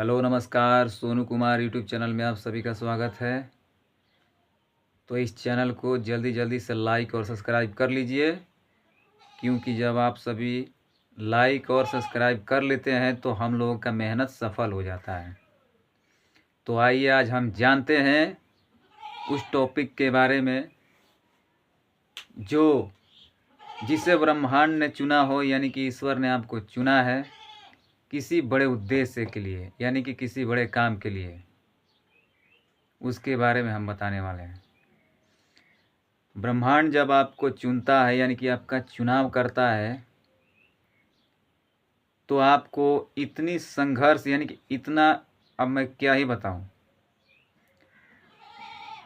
Hello नमस्कार, Sonu Kumar YouTube channel में आप सभी का स्वागत है। तो इस चैनल को जल्दी जल्दी से लाइक और सब्सक्राइब कर लीजिए, क्योंकि जब आप सभी लाइक और सब्सक्राइब कर लेते हैं तो हम लोगों का मेहनत सफल हो जाता है। तो आइए आज हम जानते हैं उस टॉपिक के बारे में जो जिसे ब्रह्मांड ने चुना हो, यानी कि ईश्वर ने आपको चुना है किसी बड़े उद्देश्य के लिए, यानी कि किसी बड़े काम के लिए। उसके बारे में हम बताने वाले हैं। ब्रह्मांड जब आपको चुनता है, यानी कि आपका चुनाव करता है, तो आपको इतनी संघर्ष, यानी कि इतना, अब मैं क्या ही बताऊं,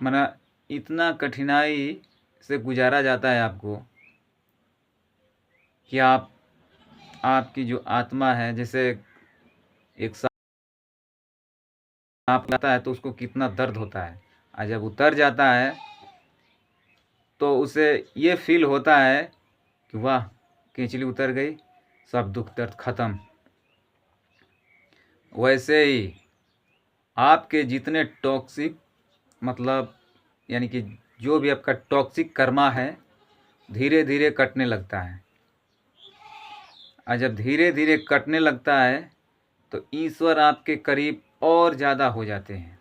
मना इतना कठिनाई से गुजारा जाता है आपको कि आपकी जो आत्मा है, जैसे एक सांप आता है तो उसको कितना दर्द होता है, और जब उतर जाता है तो उसे ये फील होता है कि वाह, केंचली उतर गई, सब दुख दर्द खत्म। वैसे ही आपके जितने टॉक्सिक, मतलब यानी कि जो भी आपका टॉक्सिक कर्मा है, धीरे धीरे कटने लगता है। और जब धीरे धीरे कटने लगता है तो ईश्वर आपके करीब और ज़्यादा हो जाते हैं,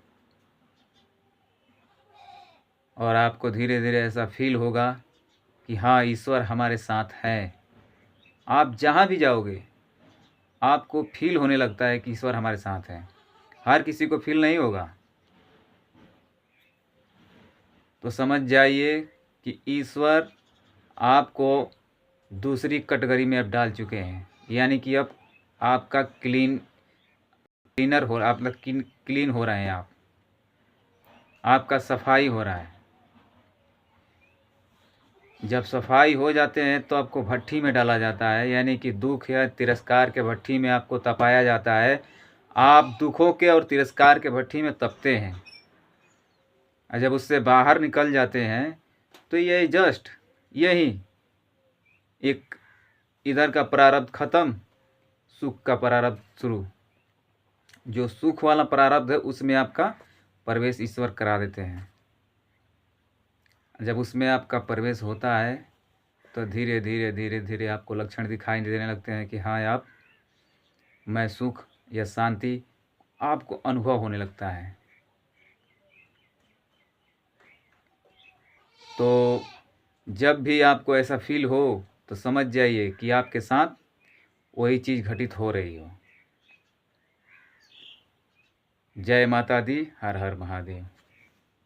और आपको धीरे धीरे ऐसा फील होगा कि हाँ, ईश्वर हमारे साथ है। आप जहाँ भी जाओगे आपको फील होने लगता है कि ईश्वर हमारे साथ है। हर किसी को फील नहीं होगा। तो समझ जाइए कि ईश्वर आपको दूसरी कैटेगरी में अब डाल चुके हैं, यानी कि अब आपका क्लीनर हो, आप क्लीन हो रहे हैं, आपका सफाई हो रहा है। जब सफाई हो जाते हैं तो आपको भट्ठी में डाला जाता है, यानी कि दुख या तिरस्कार के भट्ठी में आपको तपाया जाता है। आप दुखों के और तिरस्कार के भट्ठी में तपते हैं, और जब उससे बाहर निकल जाते हैं तो ये जस्ट यही एक, इधर का प्रारब्ध खत्म, सुख का प्रारब्ध शुरू। जो सुख वाला प्रारब्ध है उसमें आपका प्रवेश ईश्वर करा देते हैं। जब उसमें आपका प्रवेश होता है तो धीरे धीरे धीरे धीरे आपको लक्षण दिखाई देने लगते हैं कि हाँ, आप मैं सुख या शांति आपको अनुभव होने लगता है। तो जब भी आपको ऐसा फील हो तो समझ जाइए कि आपके साथ वही चीज़ घटित हो रही हो। जय माता दी, हर हर महादेव।